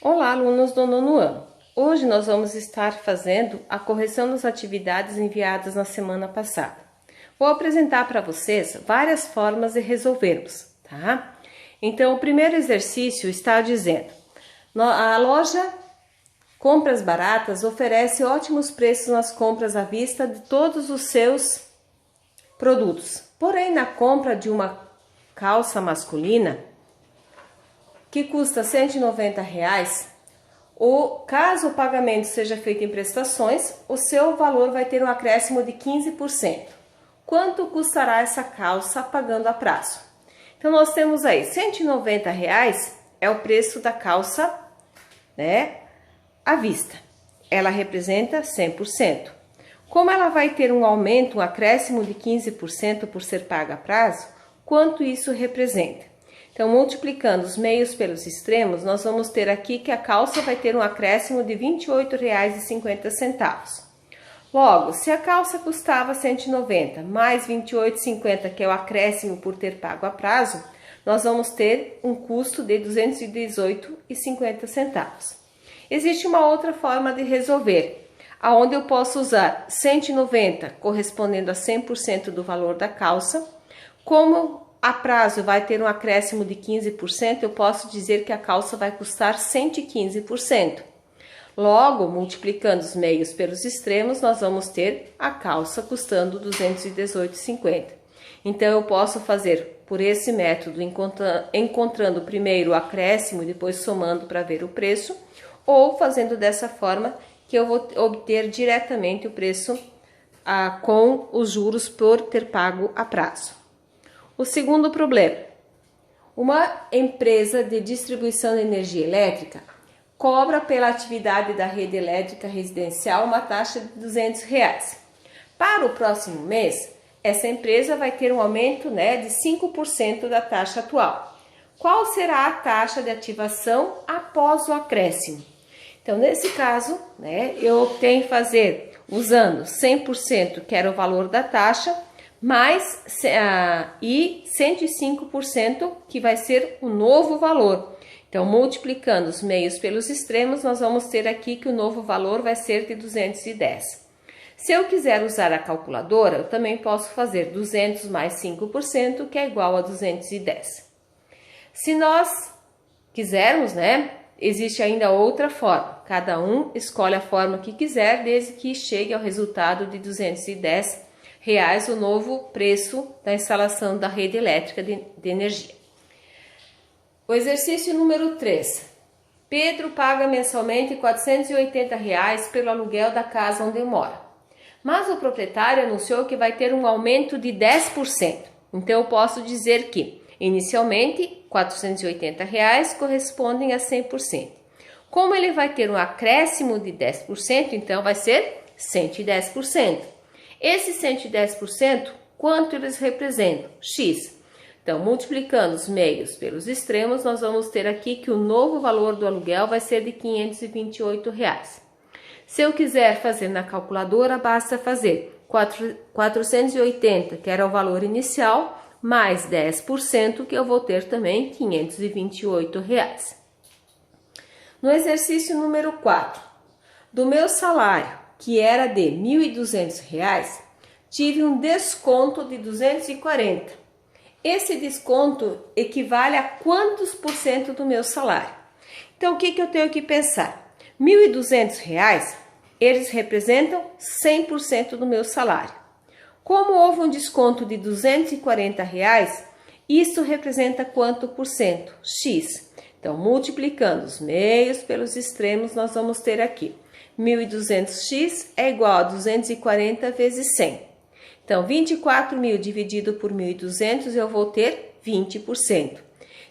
Olá, alunos do nono ano! Hoje nós vamos estar fazendo a correção das atividades enviadas na semana passada. Vou apresentar para vocês várias formas de resolvermos, tá? Então, o primeiro exercício está dizendo: a loja Compras Baratas oferece ótimos preços nas compras à vista de todos os seus produtos. Porém, na compra de uma calça masculina, que custa R$ 190, caso o pagamento seja feito em prestações, o seu valor vai ter um acréscimo de 15%. Quanto custará essa calça pagando a prazo? Então, nós temos aí R$ 190 é o preço da calça, né, à vista. Ela representa 100%. Como ela vai ter um aumento, um acréscimo de 15% por ser paga a prazo, quanto isso representa? Então, multiplicando os meios pelos extremos, nós vamos ter aqui que a calça vai ter um acréscimo de R$ 28,50. Logo, se a calça custava R$ 190 mais R$ 28,50, que é o acréscimo por ter pago a prazo, nós vamos ter um custo de R$ 218,50. Existe uma outra forma de resolver, aonde eu posso usar 190 correspondendo a 100% do valor da calça. Como a prazo vai ter um acréscimo de 15%, eu posso dizer que a calça vai custar 115%. Logo, multiplicando os meios pelos extremos, nós vamos ter a calça custando R$ 218,50. Então, eu posso fazer por esse método, encontrando primeiro o acréscimo e depois somando para ver o preço, ou fazendo dessa forma que eu vou obter diretamente o preço com os juros por ter pago a prazo. O segundo problema: uma empresa de distribuição de energia elétrica cobra pela atividade da rede elétrica residencial uma taxa de R$ 200. Para o próximo mês, essa empresa vai ter um aumento, de 5% da taxa atual. Qual será a taxa de ativação após o acréscimo? Então, nesse caso, eu tenho que fazer usando 100%, que era o valor da taxa, mais e 105%, que vai ser o novo valor. Então, multiplicando os meios pelos extremos, nós vamos ter aqui que o novo valor vai ser de 210. Se eu quiser usar a calculadora, eu também posso fazer 200 mais 5%, que é igual a 210. Se nós quisermos, existe ainda outra forma. Cada um escolhe a forma que quiser, desde que chegue ao resultado de 210 reais, o novo preço da instalação da rede elétrica de energia. O exercício número 3. Pedro paga mensalmente R$ 480 pelo aluguel da casa onde mora. Mas o proprietário anunciou que vai ter um aumento de 10%. Então, eu posso dizer que, inicialmente, R$ 480 correspondem a 100%. Como ele vai ter um acréscimo de 10%, então vai ser 110%. Esse 110%, quanto eles representam? X. Então, multiplicando os meios pelos extremos, nós vamos ter aqui que o novo valor do aluguel vai ser de R$ 528. Se eu quiser fazer na calculadora, basta fazer 480, que era o valor inicial, mais 10%, que eu vou ter também R$ 528. No exercício número 4, do meu salário, que era de R$ 1.200, tive um desconto de 240. Esse desconto equivale a quantos por cento do meu salário? Então, o que eu tenho que pensar? R$ 1.200, eles representam 100% do meu salário. Como houve um desconto de R$ 240, isso representa quanto por cento? X. Então, multiplicando os meios pelos extremos, nós vamos ter aqui 1.200x é igual a 240 vezes 100. Então, 24.000 dividido por 1.200, eu vou ter 20%.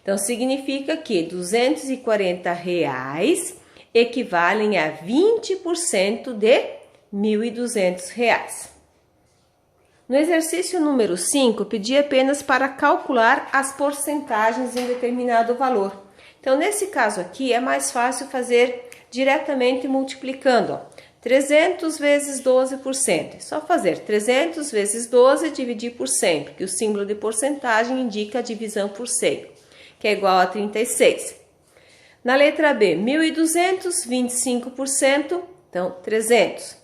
Então, significa que R$ 240 equivalem a 20% de R$ 1.200. No exercício número 5, pedi apenas para calcular as porcentagens em determinado valor. Então, nesse caso aqui, é mais fácil fazer diretamente multiplicando. 300 vezes 12%. É só fazer 300 vezes 12 e dividir por 100, porque o símbolo de porcentagem indica a divisão por 100, que é igual a 36. Na letra B, 1.200, 25%, então 300.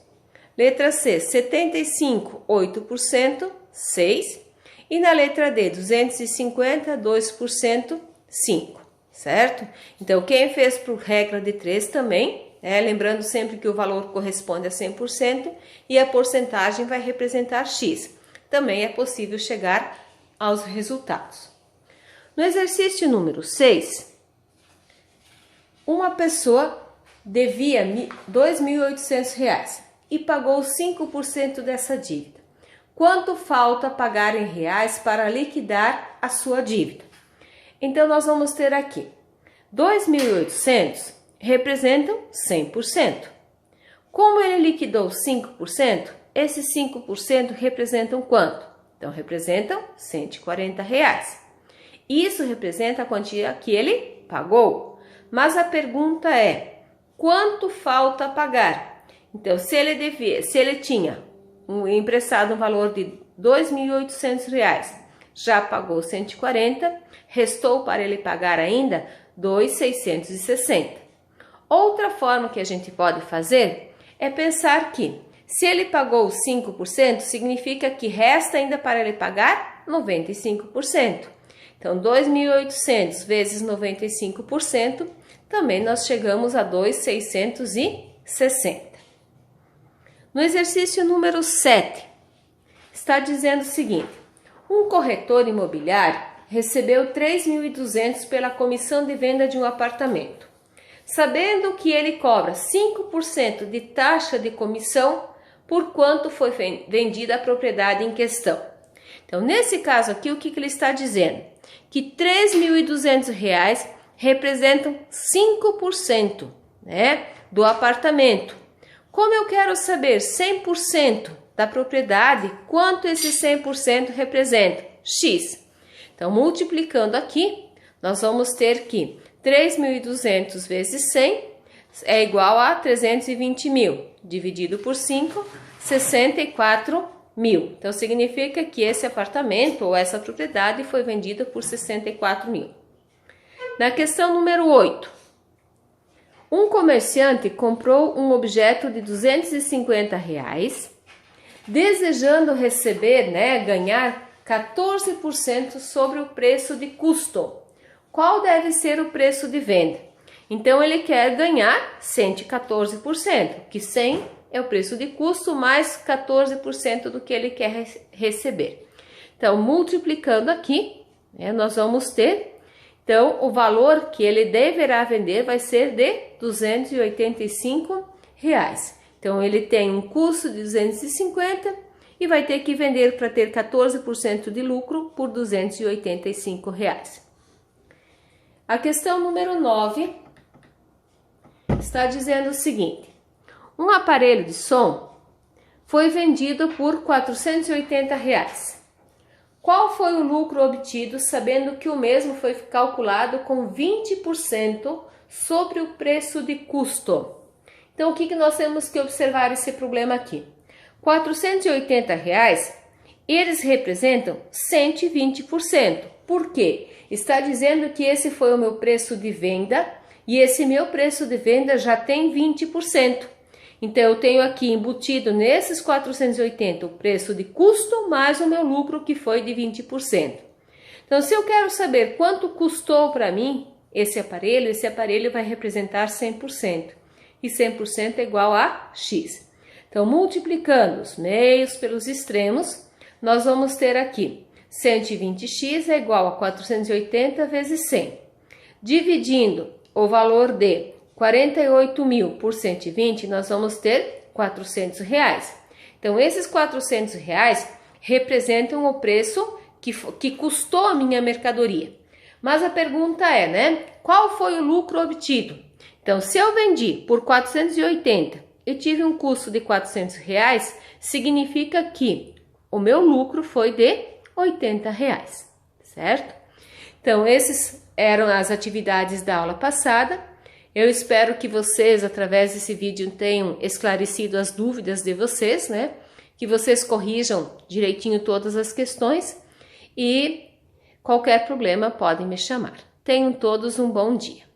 Letra C, 75, 8%, 6. E na letra D, 250, 2%, 5, certo? Então, quem fez por regra de 3 também, lembrando sempre que o valor corresponde a 100% e a porcentagem vai representar X. Também é possível chegar aos resultados. No exercício número 6, uma pessoa devia R$ 2.800 e pagou 5% dessa dívida. Quanto falta pagar em reais para liquidar a sua dívida? Então, nós vamos ter aqui 2.800 representam 100%. Como ele liquidou 5%, esses 5% representam quanto? Então, representam R$ 140. Isso representa a quantia que ele pagou. Mas a pergunta é, quanto falta pagar? Então, se ele tinha emprestado um valor de R$ 2.800, já pagou 140, restou para ele pagar ainda R$ 2.660. Outra forma que a gente pode fazer é pensar que, se ele pagou 5%, significa que resta ainda para ele pagar 95%. Então, 2.800 vezes 95%, também nós chegamos a 2.660. No exercício número 7, está dizendo o seguinte: um corretor imobiliário recebeu 3.200 pela comissão de venda de um apartamento. Sabendo que ele cobra 5% de taxa de comissão por quanto foi vendida a propriedade em questão. Então, nesse caso aqui, o que ele está dizendo? Que R$ 3.200 representam 5%, do apartamento. Como eu quero saber 100% da propriedade, quanto esse 100% representa? X. Então, multiplicando aqui, nós vamos ter que 3.200 vezes 100 é igual a 320 mil. Dividido por 5, 64 mil. Então, significa que esse apartamento ou essa propriedade foi vendida por 64 mil. Na questão número 8, um comerciante comprou um objeto de R$ 250, desejando receber, ganhar 14% sobre o preço de custo. Qual deve ser o preço de venda? Então, ele quer ganhar 114%, que 100 é o preço de custo mais 14% do que ele quer receber. Então, multiplicando aqui, nós vamos ter, então, o valor que ele deverá vender vai ser de R$ 285. Então, ele tem um custo de 250 e vai ter que vender para ter 14% de lucro por R$ 285. A questão número 9 está dizendo o seguinte: um aparelho de som foi vendido por R$ 480. Qual foi o lucro obtido sabendo que o mesmo foi calculado com 20% sobre o preço de custo? Então, o que nós temos que observar esse problema aqui? R$ 480, eles representam 120%. Por quê? Está dizendo que esse foi o meu preço de venda e esse meu preço de venda já tem 20%. Então, eu tenho aqui embutido nesses 480 o preço de custo mais o meu lucro, que foi de 20%. Então, se eu quero saber quanto custou para mim esse aparelho vai representar 100%. E 100% é igual a X. Então, multiplicando os meios pelos extremos, nós vamos ter aqui 120x é igual a 480 vezes 100. Dividindo o valor de 48 mil por 120, nós vamos ter R$ 400. Então, esses R$ 400 representam o preço que custou a minha mercadoria. Mas a pergunta é, qual foi o lucro obtido? Então, se eu vendi por 480 e tive um custo de R$ 400, significa que o meu lucro foi de R$ 80, certo? Então, esses eram as atividades da aula passada. Eu espero que vocês, através desse vídeo, tenham esclarecido as dúvidas de vocês, Que vocês corrijam direitinho todas as questões e qualquer problema podem me chamar. Tenham todos um bom dia.